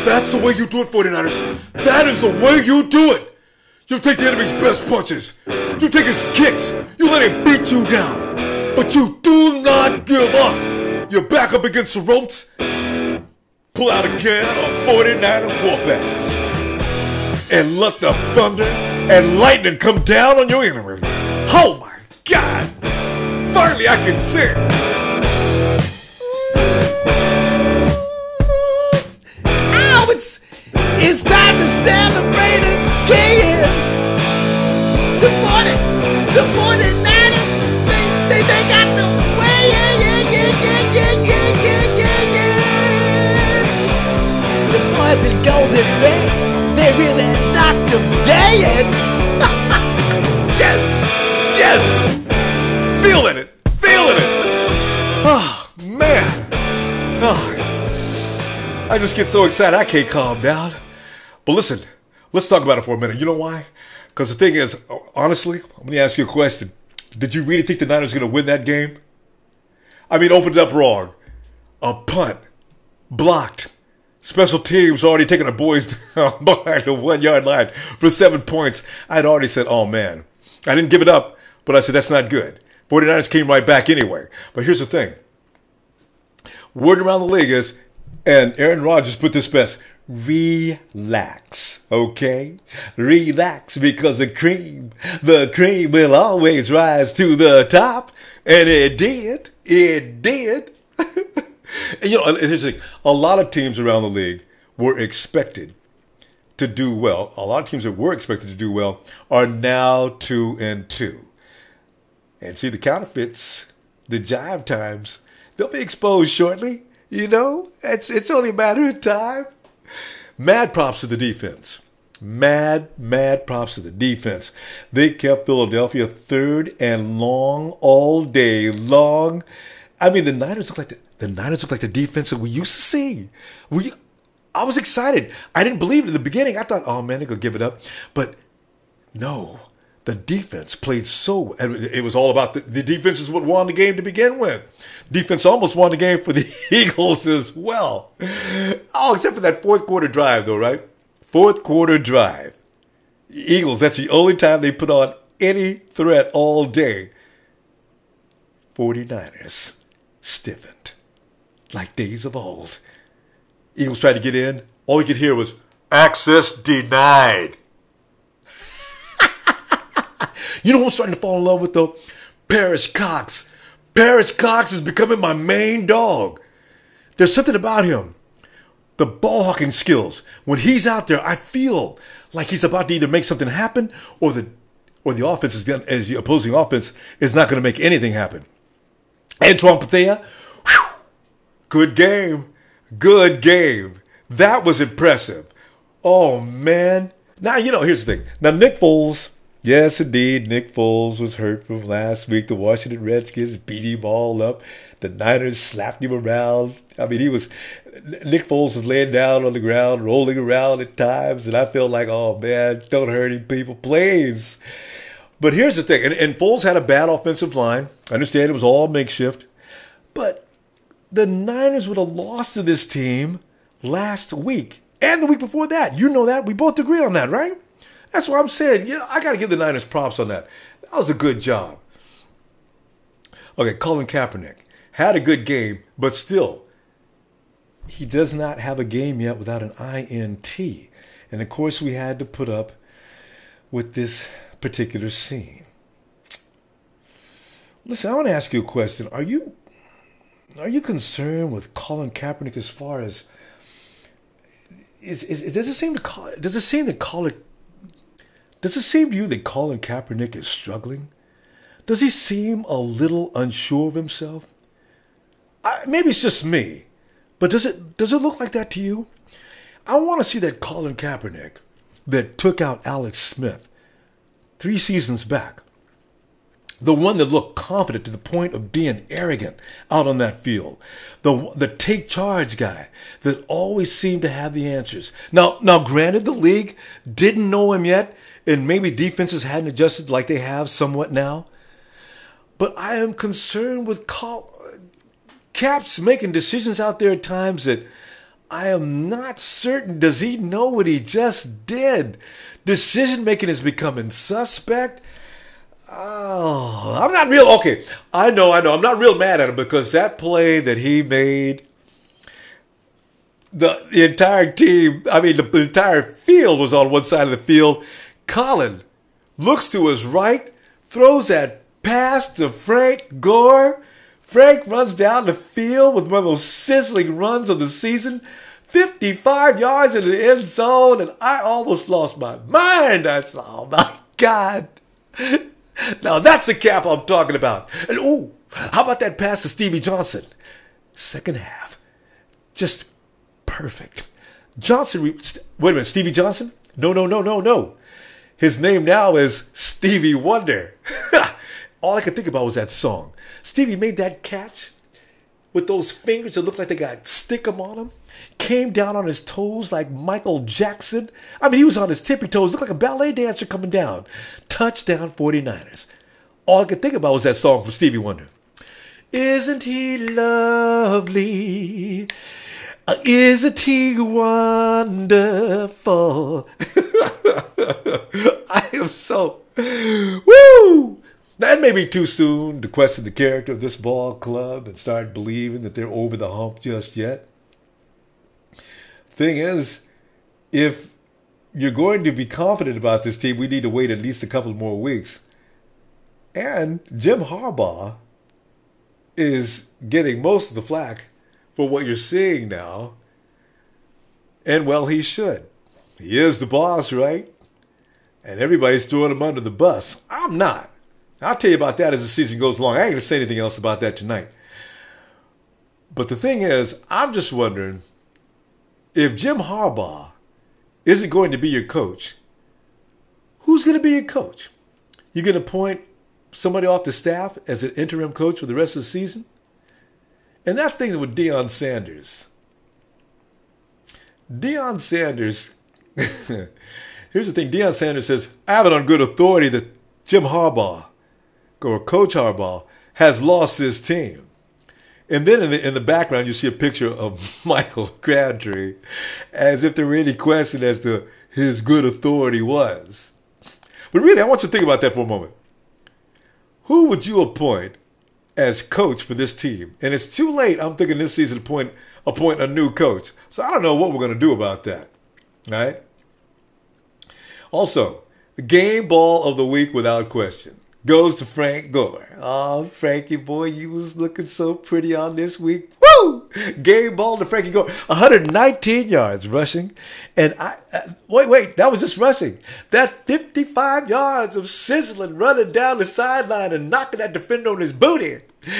That's the way you do it, 49ers. That is the way you do it. You take the enemy's best punches. You take his kicks. You let him beat you down. But you do not give up. You back up against the ropes. Pull out again a 49er whoop ass. And let the thunder and lightning come down on your enemy. Oh my God. Finally I can see it. Now it's time to celebrate again. The 49ers, they got the way, The boys in Golden Bay, they're in that knock of day. Yes. Feeling it. Oh, man. Oh, I just get so excited I can't calm down. But listen, let's talk about it for a minute. You know why? Because the thing is, honestly, let me ask you a question. Did you really think the Niners were going to win that game? I mean, opened it up wrong. A punt. Blocked. Special teams already taking the boys down behind the 1 yard line for 7 points. I'd already said, oh man. I didn't give it up, but I said, that's not good. 49ers came right back anyway. But here's the thing. Word around the league is, and Aaron Rodgers put this best, relax, okay? Relax, because the cream will always rise to the top. And it did. And you know, here's the thing. A lot of teams around the league were expected to do well. A lot of teams that were expected to do well are now 2-2. And see, the counterfeits, the jive times, they'll be exposed shortly. You know, it's only a matter of time. Mad props to the defense. Mad props to the defense. They kept Philadelphia 3rd and long all day long. I mean, the Niners look like the defense that we used to see. I was excited. I didn't believe it in the beginning. I thought, oh man, they're gonna give it up. But no, the defense played so. And it was all about the defense is what won the game to begin with. Defense almost won the game for the Eagles as well. Oh, except for that fourth quarter drive, though, right? Fourth quarter drive. Eagles, that's the only time they put on any threat all day. 49ers stiffened like days of old. Eagles tried to get in. All you could hear was, access denied. You know who I'm starting to fall in love with, though? Parrish Cox. Parrish Cox is becoming my main dog. There's something about him. The ball hawking skills. When he's out there, I feel like he's about to either make something happen or the offense is going, as the opposing offense is not going to make anything happen. Antoine Bethea, good game. Good game. That was impressive. Oh, man. Now, you know, here's the thing. Now, Nick Foles, yes, indeed, Nick Foles was hurt from last week. The Washington Redskins beat him all up. The Niners slapped him around. I mean, Nick Foles was laying down on the ground, rolling around at times, and I felt like, oh, man, don't hurt him, people, please. But here's the thing, and Foles had a bad offensive line. I understand it was all makeshift, but the Niners would have lost to this team last week and the week before that. You know that. We both agree on that, right? That's what I'm saying. Yeah, I got to give the Niners props on that. That was a good job. Okay, Colin Kaepernick had a good game, but still, he does not have a game yet without an INT. And, of course, we had to put up with this particular scene. Listen, I want to ask you a question. Are you concerned with Colin Kaepernick as far as does it seem to you that Colin Kaepernick is struggling? Does he seem a little unsure of himself? Maybe it's just me, but does it look like that to you? I want to see that Colin Kaepernick that took out Alex Smith 3 seasons back. The one that looked confident to the point of being arrogant out on that field. The take charge guy that always seemed to have the answers. Now, granted, the league didn't know him yet, and maybe defenses hadn't adjusted like they have somewhat now. But I am concerned with Caps making decisions out there at times that I am not certain. Does he know what he just did? Decision making is becoming suspect. Oh, I'm not real. Okay, I know. I'm not real mad at him because that play that he made, the entire team, the entire field was on one side of the field. Colin looks to his right, throws that pass to Frank Gore. Frank runs down the field with one of those sizzling runs of the season, 55 yards into the end zone, and I almost lost my mind. I said, oh my God. Now that's the cap I'm talking about. And how about that pass to Stevie Johnson? Second half. Just perfect. Johnson, wait a minute, Stevie Johnson? No. His name now is Stevie Wonder. All I could think about was that song. Stevie made that catch with those fingers that looked like they got stickum on them. Came down on his toes like Michael Jackson. He was on his tippy toes. Looked like a ballet dancer coming down. Touchdown 49ers. All I could think about was that song from Stevie Wonder. Isn't he lovely? Isn't he wonderful? I am so... Woo! That may be too soon to question the character of this ball club and start believing that they're over the hump just yet. Thing is, if you're going to be confident about this team, we need to wait at least a couple more weeks. And Jim Harbaugh is getting most of the flack for what you're seeing now. And well, he should. He is the boss, right? And everybody's throwing him under the bus. I'm not. I'll tell you about that as the season goes along. I ain't going to say anything else about that tonight. But the thing is, I'm just wondering, if Jim Harbaugh isn't going to be your coach, who's going to be your coach? You going to appoint somebody off the staff as an interim coach for the rest of the season? And that thing with Deion Sanders. Deion Sanders, here's the thing. Deion Sanders says, I have it on good authority that Jim Harbaugh, or Coach Harbaugh, has lost his team. And then in the background, you see a picture of Michael Crabtree, as if there were any question as to his good authority was. But really, I want you to think about that for a moment. Who would you appoint as coach for this team? And it's too late, I'm thinking, this season to appoint a new coach. So I don't know what we're going to do about that. All right? Also, the game ball of the week without question goes to Frank Gore. Oh, Frankie boy, you was looking so pretty on this week. Woo! Game ball to Frankie Gore. 119 yards rushing. And wait, that was just rushing. That 55 yards of sizzling, running down the sideline and knocking that defender on his booty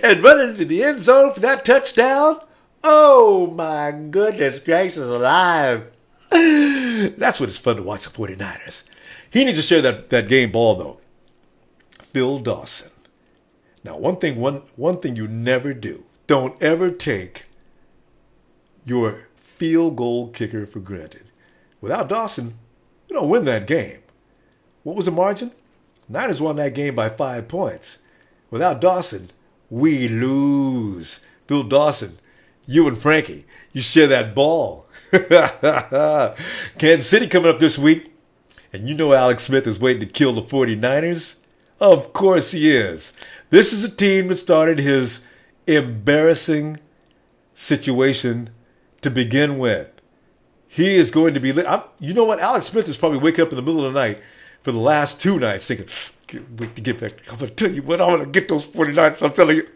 and running into the end zone for that touchdown. Oh, my goodness gracious alive. That's what it's fun to watch the 49ers. He needs to share that game ball, though. Phil Dawson. Now, one thing you never do. Don't ever take your field goal kicker for granted. Without Dawson, you don't win that game. What was the margin? Niners won that game by 5 points. Without Dawson, we lose. Phil Dawson, you and Frankie, you share that ball. Kansas City coming up this week. And you know Alex Smith is waiting to kill the 49ers? Of course he is. This is a team that started his embarrassing situation to begin with. He is going to be... You know what? Alex Smith is probably waking up in the middle of the night for the last 2 nights thinking, can't wait to get back. I'm going to tell you what, I'm going to get those 49ers. I'm telling you.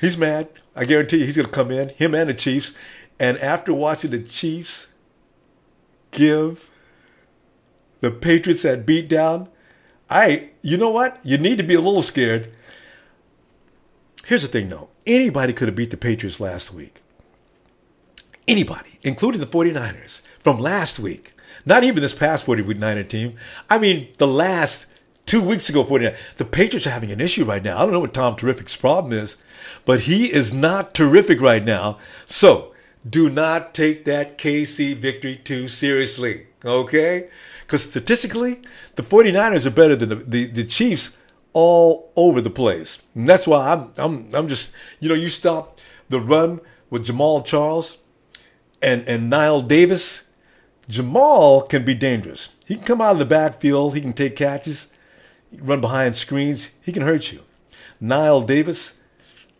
He's mad. I guarantee you he's going to come in, him and the Chiefs. And after watching the Chiefs give the Patriots that beat down, you know what? You need to be a little scared. Here's the thing, though. Anybody could have beat the Patriots last week. Anybody, including the 49ers from last week. Not even this past 49er team. I mean, the last 2 weeks ago, 49. The Patriots are having an issue right now. I don't know what Tom Terrific's problem is, but he is not terrific right now. So, do not take that KC victory too seriously, okay? Because statistically, the 49ers are better than the Chiefs all over the place. And that's why I'm just, you stop the run with Jamal Charles. and Nile Davis, Jamal can be dangerous. He can come out of the backfield. He can take catches. He can run behind screens. He can hurt you. Niles Davis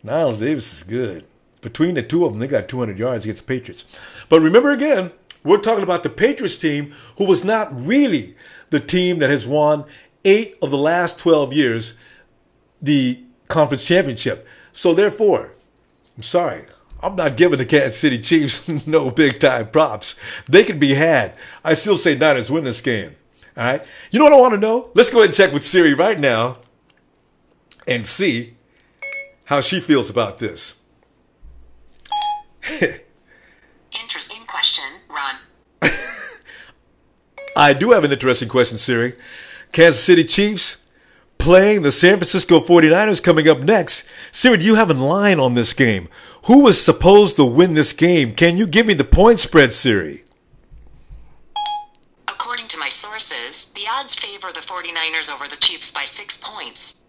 is good. Between the two of them, they got 200 yards against the Patriots. But remember again, we're talking about the Patriots team, who was not really the team that has won 8 of the last 12 years the conference championship. So therefore, I'm sorry, I'm not giving the Kansas City Chiefs no big-time props. They can be had. I still say Niners win this game. All right? You know what I want to know? Let's go ahead and check with Siri right now and see how she feels about this. Interesting question, Ron. I do have an interesting question, Siri. Kansas City Chiefs playing the San Francisco 49ers coming up next. Siri, do you have a line on this game? Who was supposed to win this game? Can you give me the point spread, Siri? According to my sources, the odds favor the 49ers over the Chiefs by 6 points.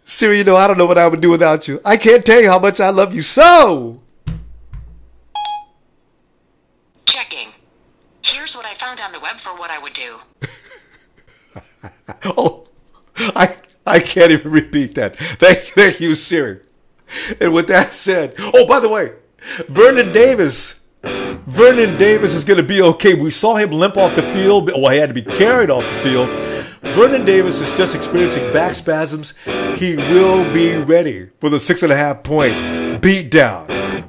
Siri, you know, I don't know what I would do without you. I can't tell you how much I love you so. Checking. Here's what I found on the web for what I would do. Oh, I can't even repeat that. Thank you, Siri. And with that said, oh, by the way, Vernon Davis is going to be okay. We saw him limp off the field. Well, he had to be carried off the field. Vernon Davis is just experiencing back spasms. He will be ready for the 6.5 point beatdown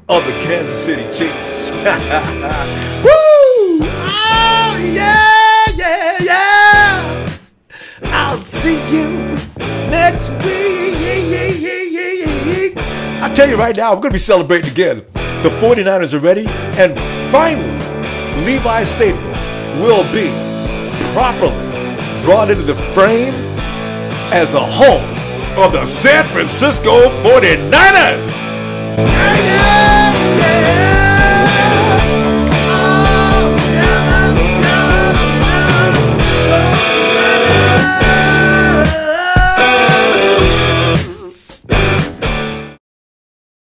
of the Kansas City Chiefs. Woo! Oh, yeah. I'll see you next week. I tell you right now, we're going to be celebrating again. The 49ers are ready, and finally, Levi's Stadium will be properly brought into the frame as a home of the San Francisco 49ers.